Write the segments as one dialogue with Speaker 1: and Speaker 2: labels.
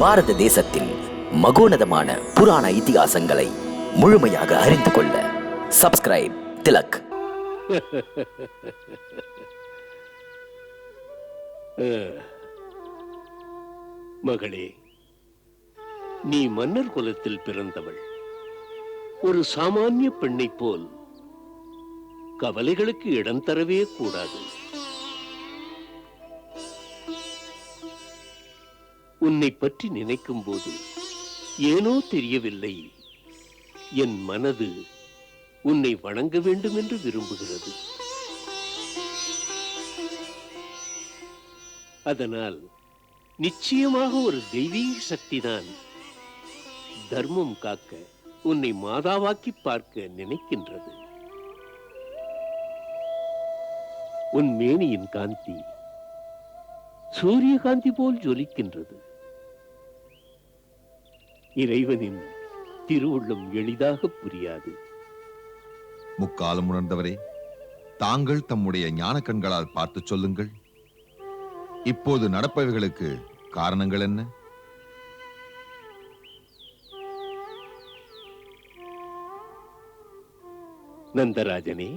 Speaker 1: பாரத தேசத்தின் மகோனதமான புராண இதிகாசங்களை முழுமையாக அறிந்து கொள்ள சப்ஸ்கிரைப் திலக்.
Speaker 2: மகளே, நீ மன்னர் குலத்தில் பிறந்தவள். ஒரு சாமானிய பெண்ணை போல் கவலைகளுக்கு இடம் தரவே கூடாது. உன்னை பற்றி நினைக்கும் போது ஏனோ தெரியவில்லை, என் மனது உன்னை வணங்க வேண்டும் என்று விரும்புகிறது. அதனால் நிச்சயமாக ஒரு தெய்வீக சக்திதான் தர்மம் காக்க உன்னை மாதாவாக்கி பார்க்க நினைக்கின்றது. உன் மேனியின் காந்தி சூரியகாந்தி போல் ஜொலிக்கின்றது. இறைவனின் திருவுள்ளம் எளிதாக புரியாது.
Speaker 3: முக்காலம் உணர்ந்தவரே, தாங்கள் தம்முடைய ஞான கண்களால் பார்த்து சொல்லுங்கள். இப்போது நடப்பவைகளுக்கு காரணங்கள் என்ன?
Speaker 2: நந்தராஜனே,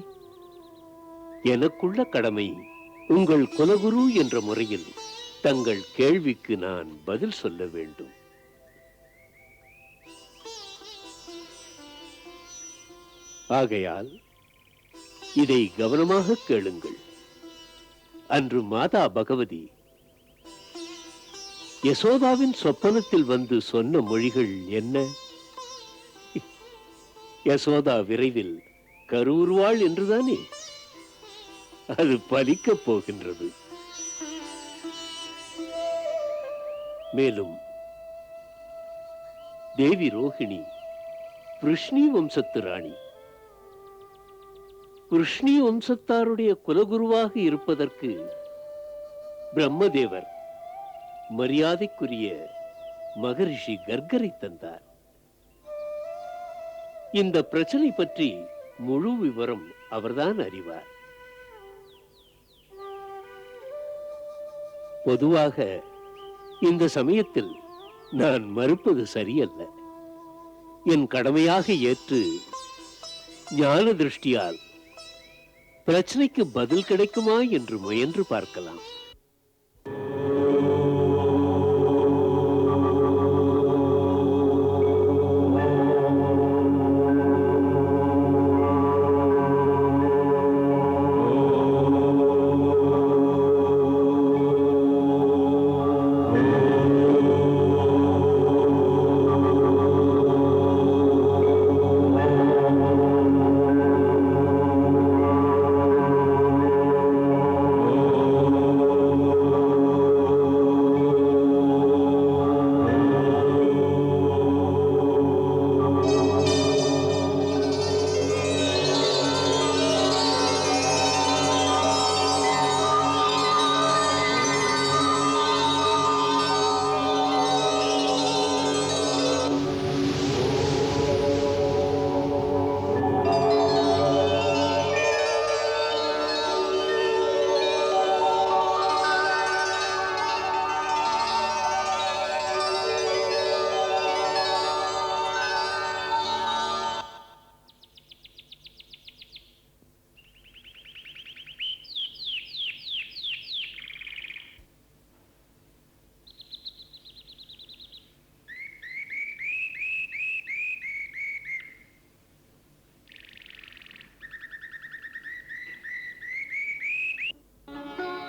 Speaker 2: எனக்குள்ள கடமை உங்கள் குலகுரு என்ற முறையில் தங்கள் கேள்விக்கு நான் பதில் சொல்ல வேண்டும். ஆகையால் இதை கவனமாக கேளுங்கள். அன்று மாதா பகவதி யசோதாவின் சொப்பனத்தில் வந்து சொன்ன மொழிகள் என்ன? யசோதா விரைவில் கருவுருவாள் என்றுதானே? அது பலிக்கப் போகின்றது. மேலும் தேவி ரோஹிணி விருஷ்ணி வம்சத்து ராணி. விருஷ்ணி வம்சத்தாருடைய குலகுருவாக இருப்பதற்கு பிரம்மதேவர் மரியாதைக்குரிய மகரிஷி கர்கரை தந்தார். இந்த பிரச்சனை பற்றி முழு விவரம் அவர்தான் அறிவார். பொதுவாக இந்த சமயத்தில் நான் மறுப்பது சரியல்ல. என் கடமையாக ஏற்று ஞான திருஷ்டியால் பிரச்சனைக்கு பதில் கிடைக்குமா என்று முயன்று பார்க்கலாம்.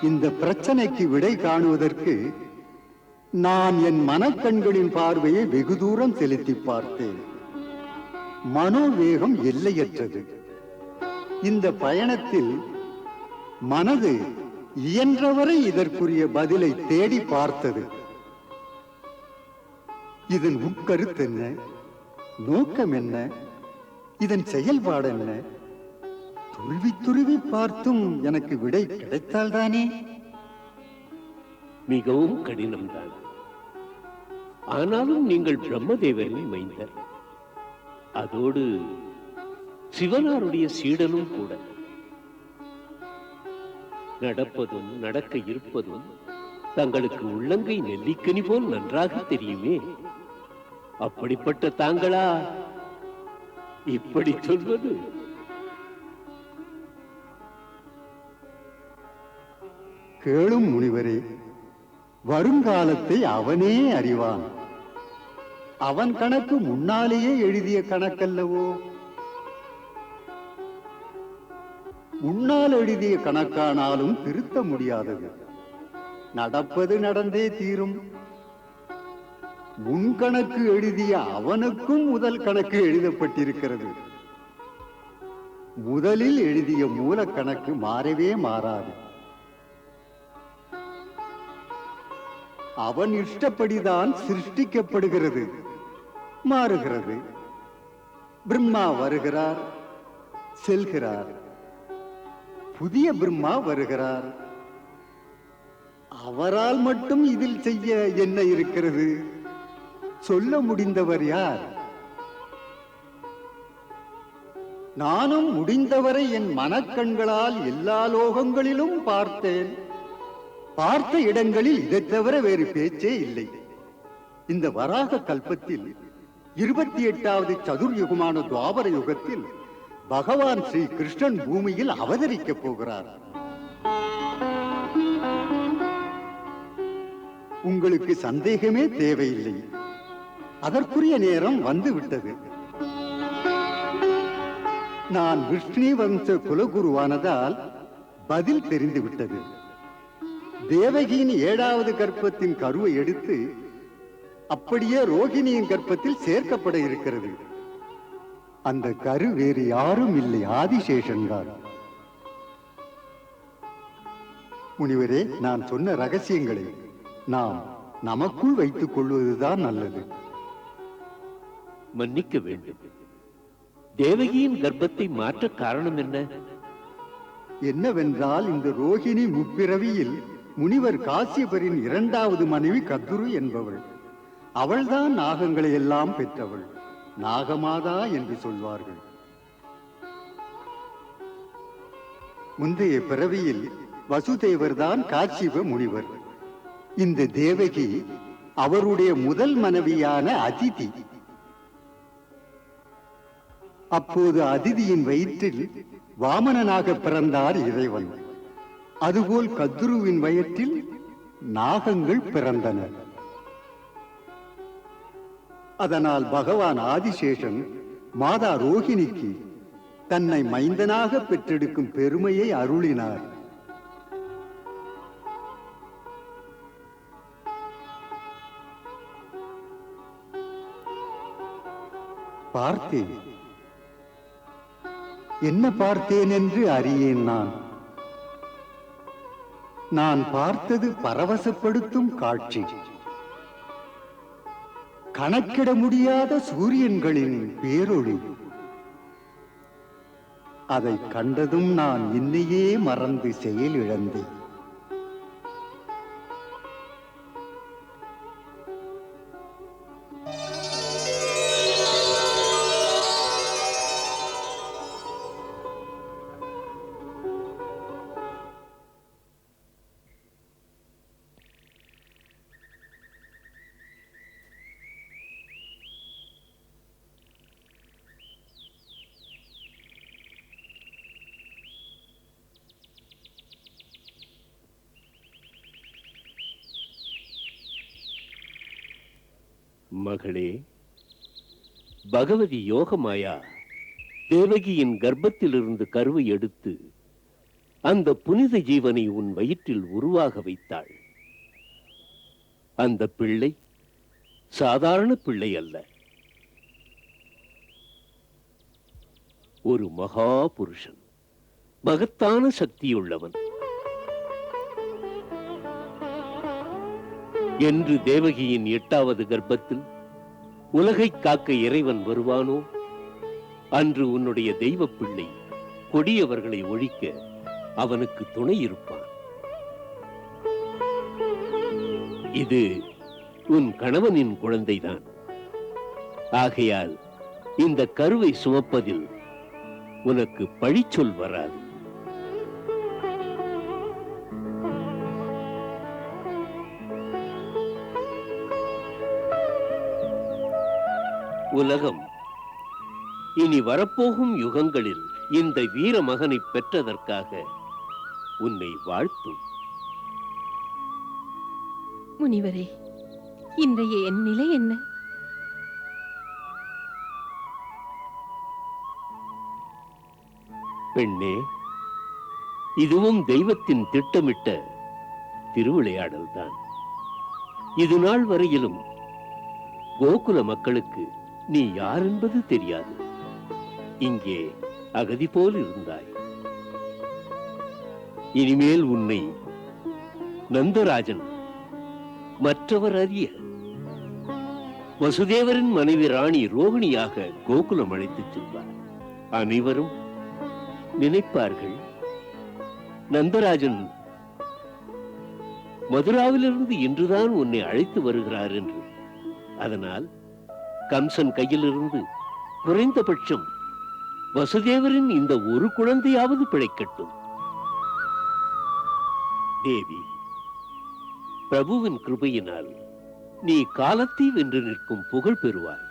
Speaker 4: இந்த பிரச்சனைக்கு விடை காணுவதற்கு நான் என் மனக்கண்களின் பார்வையை வெகு தூரம் செலுத்தி பார்த்தேன். மனோவேகம் எல்லையற்றது. இந்த பயணத்தில் மனது இயன்றவரை இதற்குரிய பதிலை தேடி பார்த்தது. இதன் உட்கருத்து என்ன? நோக்கம் என்ன? இதன் செயல்பாடு என்ன? துருவி துருவி பார்த்தும் எனக்கு விடை கிடைத்தால்தானே?
Speaker 2: மிகவும் கடினம்தான். ஆனாலும் நீங்கள் பிரம்மதேவரின் மைந்தர், அதோடு சிவனாருடைய சீடனும் கூட. நடப்பதும் நடக்க இருப்பதும் தங்களுக்கு உள்ளங்கை நெல்லிக்கனி போல் நன்றாக தெரியுமே. அப்படிப்பட்ட தாங்களா இப்படி சொல்வது?
Speaker 4: கேளும் முனிவரே, வருங்காலத்தை அவனே அறிவான். அவன் கணக்கு முன்னாலேயே எழுதிய கணக்கல்லவோ. முன்னால் எழுதிய கணக்கானாலும் திருத்த முடியாதது. நடப்பது நடந்தே தீரும். முன்கணக்கு எழுதிய அவனுக்கும் முதல் கணக்கு எழுதப்பட்டிருக்கிறது. முதலில் எழுதிய மூல கணக்கு மாறவே மாறாது. அவன் இஷ்டப்படிதான் சிருஷ்டிக்கப்படுகிறது, மாறுகிறது. பிரம்மா வருகிறார், செல்கிறார். புதிய பிரம்மா வருகிறார். அவரால் மட்டும் இதில் செய்ய என்ன இருக்கிறது? சொல்ல முடிந்தவர் யார்? நானும் முடிந்தவரை என் மனக்கண்களால் எல்லா லோகங்களிலும் பார்த்தேன். பார்த்த இடங்களில் இதை தவிர வேறு பேச்சே இல்லை. இந்த வராக கல்பத்தில் 28வது சதுர்யுகமான துவாபர யுகத்தில் பகவான் ஸ்ரீ கிருஷ்ணன் பூமியில் அவதரிக்கப் போகிறார். உங்களுக்கு சந்தேகமே தேவையில்லை. அதற்குரிய நேரம் வந்துவிட்டது. நான் விஷ்ணு வம்ச குலகுருவானதால் பதில் தெரிந்துவிட்டது. தேவகியின் 7வது கர்ப்பத்தின் கருவை எடுத்து அப்படியே ரோகிணியின் கர்ப்பத்தில் சேர்க்கப்பட இருக்கிறது. அந்த கரு வேறு யாரும் இல்லை, ஆதிசேஷன் தான். முனிவரே, நான் சொன்ன ரகசியங்களை நாம் நமக்குள் வைத்துக் கொள்வதுதான் நல்லது.
Speaker 2: மன்னிக்க வேண்டும். தேவகியின் கர்ப்பத்தை மாற்ற காரணம் என்ன?
Speaker 4: என்னவென்றால், இந்த ரோகிணி முப்பிறவியில் முனிவர் காசியபரின் 2வது மனைவி கத்துரு என்பவள். அவள்தான் நாகங்களை எல்லாம் பெற்றவள். நாகமாதா என்று சொல்வார்கள். முந்தைய பிறவியில் வசுதேவர் தான் காசியப முனிவர். இந்த தேவகி அவருடைய முதல் மனைவியான அதிதி. அப்போது அதிதியின் வயிற்றில் வாமனனாக பிறந்தார் இறைவன். அதுபோல் கத்ருவின் வயிற்றில் நாகங்கள் பிறந்தன. அதனால் பகவான் ஆதிசேஷன் மாதா ரோகிணிக்கு தன்னை மைந்தனாக பெற்றெடுக்கும் பெருமையை அருளினார். பார்த்தேன். என்ன பார்த்தேன் என்று அறியேன். நான் பார்த்தது பரவசப்படுத்தும் காட்சி. கணக்கிட முடியாத சூரியன்களின் பேரொளி. அதை கண்டதும் நான் என்னையே மறந்து செயலிழந்தேன்.
Speaker 2: மகளே, பகவதி யோகமாயா தேவகியின் கர்ப்பத்திலிருந்து கருவை எடுத்து அந்த புனித ஜீவனை உன் வயிற்றில் உருவாக வைத்தாள். அந்த பிள்ளை சாதாரண பிள்ளை அல்ல, ஒரு மகா புருஷன், மகத்தான சக்தியுள்ளவன். என்று தேவகியின் 8வது கர்ப்பத்தில் உலகை காக்க இறைவன் வருவானோ, அன்று உன்னுடைய தெய்வ பிள்ளை கொடியவர்களை ஒழிக்க அவனுக்கு துணை இருப்பான். இது உன் கணவனின் குழந்தைதான். ஆகையால் இந்த கருவை சுமப்பதில் உனக்கு பழிச்சொல் வராது. உலகம் இனி வரப்போகும் யுகங்களில் இந்த வீர மகனை பெற்றதற்காக உன்னை வாழ்த்தும்.
Speaker 5: முனிவரே, இன்றைய என் நிலை என்ன?
Speaker 2: பெண்ணே, இதுவும் தெய்வத்தின் திட்டமிட்ட திருவிளையாடல் தான். இது நாள் வரையிலும் கோகுல மக்களுக்கு நீ யார் என்பது தெரியாது. இங்கே அகதி போல் இருந்தாய். இனிமேல் உன்னை நந்தராஜன் மற்றவர் அறிய வசுதேவரின் மனைவி ராணி ரோகிணியாக கோகுலம் அழைத்துச் செல்வார். அனைவரும் நினைப்பார்கள், நந்தராஜன் மதுராவிலிருந்து இன்றுதான் உன்னை அழைத்து வருகிறார் என்று. அதனால் கம்சன் கையிலிருந்து குறைந்தபட்சம் வசுதேவரின் இந்த ஒரு குழந்தையாவது பிழைக்கட்டும். தேவி, பிரபுவின் கிருபையினால் நீ காலத்தை வென்று நிற்கும் புகழ் பெறுவாய்.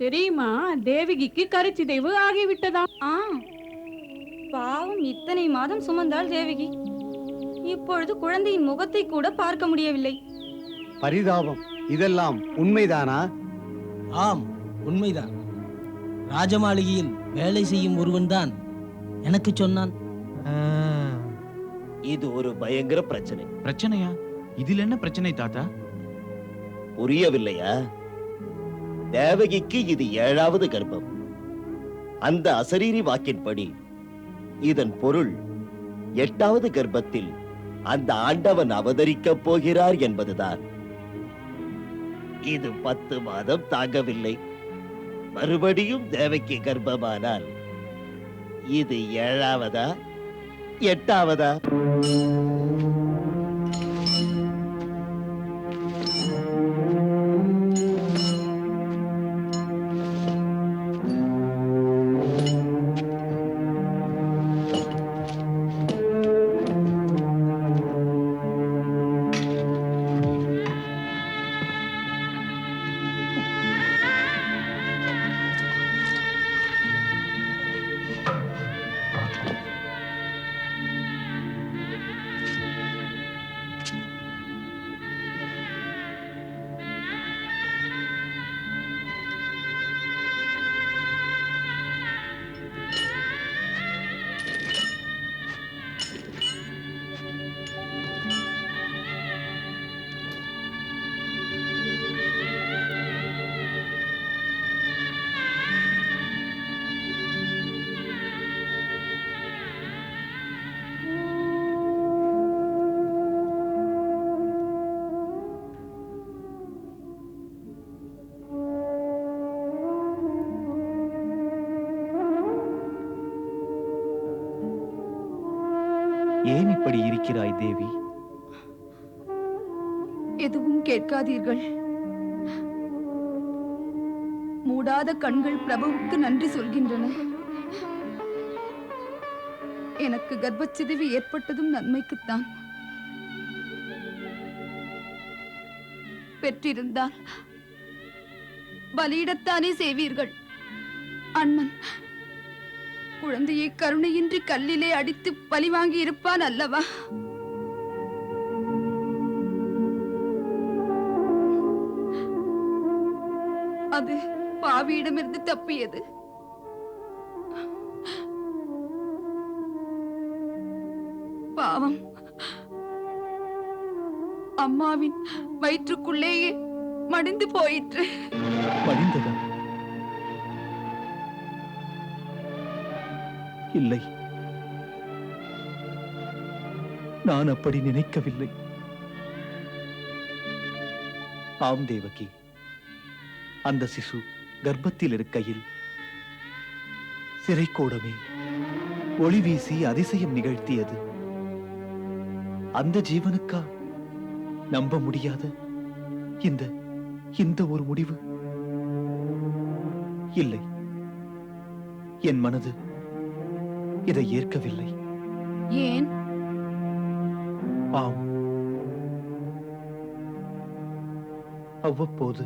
Speaker 6: தெரியுமா, தேவகிக்கு கருச்சிதைவு ஆகிவிட்டதாம்.
Speaker 7: பாவம், இத்தனை மாதம் சுமந்தாள் தேவகி. இப்பொழுது குழந்தையின் முகத்தை கூட பார்க்க முடியவில்லை.
Speaker 8: பரிதாபம். இதெல்லாம் உண்மைதானா?
Speaker 9: ஆம், உண்மைதான். ராஜமாளிகையில் வேலை செய்யும் ஒருவன்தான் எனக்கு சொன்னான்.
Speaker 10: இது ஒரு பயங்கர பிரச்சனை.
Speaker 11: பிரச்சனையா? இதில் என்ன பிரச்சனை தாத்தா?
Speaker 10: புரியவில்லையா? தேவகிக்கு இது 7வது கர்ப்பம். அந்த அசரீரி வாக்கின்படி இதன் பொருள் 8வது கர்ப்பத்தில் அந்த ஆண்டவன் அவதரிக்கப் போகிறார் என்பதுதான். இது 10 மாதம் தாங்கவில்லை. மறுபடியும் தேவகி கர்ப்பமானால் இது 7வதா 8வதா?
Speaker 11: ஏன் இப்படி இருக்கிறாய் தேவி?
Speaker 12: எதுவும் கேட்காதீர்கள். மூடாத கண்கள் பிரபுவுக்கு நன்றி சொல்கின்றன. எனக்கு கர்ப்பச்சிதைவு ஏற்பட்டதும் நன்மைக்குத்தான். பெற்றிருந்தால் பலியிடத்தானே செய்வீர்கள். அண்ணன் குழந்தையை கருணையின்றி கல்லிலே அடித்து பழி வாங்கி இருப்பான் அல்லவா? அது பாவியிடமிருந்து தப்பியது. பாவம், அம்மாவின் வயிற்றுக்குள்ளேயே மடிந்து போயிற்று.
Speaker 11: மடிந்ததா? இல்லை, நான் அப்படி நினைக்கவில்லை. ஆம் தேவகி, அந்த சிசு கர்ப்பத்தில் இருக்கையில் சிறைக்கோடமே ஒளி வீசி அதிசயம் நிகழ்த்தியது. அந்த ஜீவனுக்கா நம்ப முடியாத இந்த ஒரு முடிவு? இல்லை, என் மனது இதை ஏற்கவில்லை.
Speaker 12: ஏன்?
Speaker 11: ஆம், அவ்வப்போது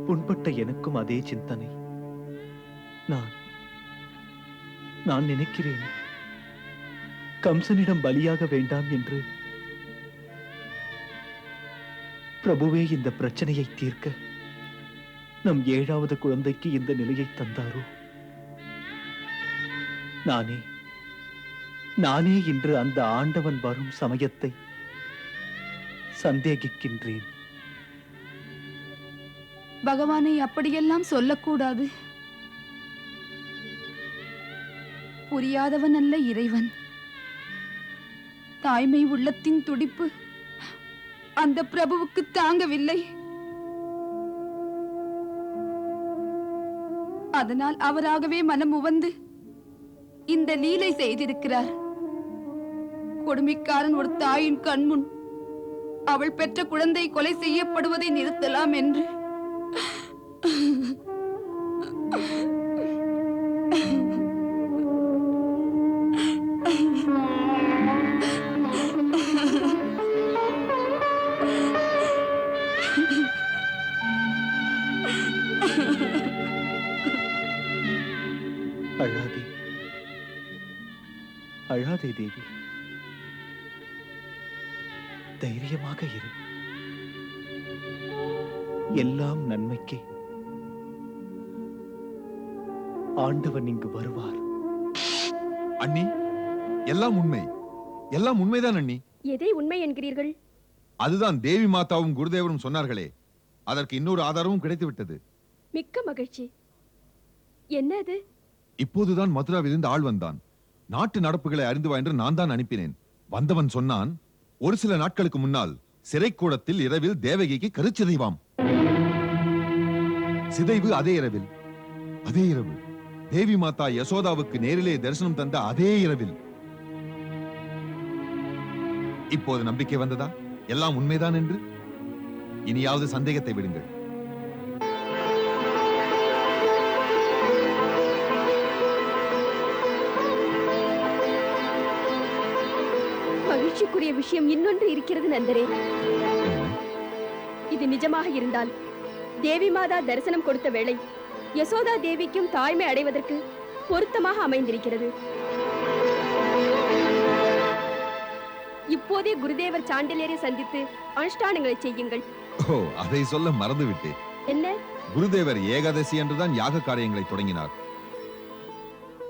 Speaker 11: புண்பட்ட எனக்கும் அதே சிந்தனை. நான் நினைக்கிறேன், கம்சனிடம் பலியாக வேண்டாம் என்று. பிரபுவே இந்த பிரச்சனையை தீர்க்க நம் 7வது குழந்தைக்கு இந்த நிலையை தந்தாரோ? நானே இன்று அந்த ஆண்டவன் வரும் சமயத்தை சந்தேகிக்கின்றேன்.
Speaker 12: பகவானை அப்படியெல்லாம் சொல்லக்கூடாது. புரியாதவன் அல்ல இறைவன். தாய்மை உள்ளத்தின் துடிப்பு அந்த பிரபுவுக்கு தாங்கவில்லை. அதனால் அவராகவே மனம் உவந்து இந்த லீலை செய்திருக்கிறார். கொடுமைக்காரன் ஒரு தாயின் கண்முன் அவள் பெற்ற குழந்தை கொலை செய்யப்படுவதை நிறுத்தலாம் என்று.
Speaker 11: அழாதே, அழாதே தேவி. தைரியமாக இரு. எல்லாம் நன்மைக்கே. ஆண்டவன் இங்கு வருவார்.
Speaker 3: அண்ணி, எல்லாம் உண்மை, எல்லாம் உண்மைதான் அண்ணி.
Speaker 5: எதை உண்மை என்கிறீர்கள்?
Speaker 3: அதுதான் தேவி மாதாவும் குருதேவரும் சொன்னார்களே, அதற்கு இன்னொரு ஆதாரமும் கிடைத்துவிட்டது.
Speaker 5: மிக்க மகிழ்ச்சி. என்ன அது?
Speaker 3: இப்போதுதான் மதுராவிலிருந்து ஆள் வந்தான். நாட்டு நடப்புகளை அறிந்து வா என்று நான் தான் அனுப்பினேன். வந்தவன் சொன்னான், ஒரு சில நாட்களுக்கு முன்னால் சிறைக்கூடத்தில் இரவில் தேவகிக்கு கருச்சிதைவாம். சிதைவு அதே இரவு தேவி மாதா யசோதாவுக்கு நேரிலே தரிசனம் தந்த அதே இரவில். இப்போது நம்பிக்கை வந்ததா எல்லாம் உண்மைதான் என்று? இனியாவது சந்தேகத்தை விடுங்கள்.
Speaker 5: மகிழ்ச்சிக்குரிய விஷயம் இன்னொன்று இருக்கிறது நண்பரே. இது நிஜமாக இருந்தால் தேவி மாதா தரிசனம் கொடுத்த வேளை யசோதா தேவிக்கும் தாய்மை அடைவதற்கு பொருத்தமாக அமைந்திருக்கிறது. இப்போதே குருதேவர் சாண்டிலியரை சந்தித்து அனுஷ்டானங்களை செய்யுங்கள்.
Speaker 3: ஓ, அதை சொல்ல மறந்துவிட்டேன்.
Speaker 5: என்ன?
Speaker 3: குருதேவர் ஏகாதசி என்றுதான் யாக காரியங்களை தொடங்கினார்.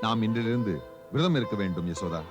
Speaker 3: நாம் இன்றிலிருந்து விரதம் இருக்க வேண்டும் யசோதா.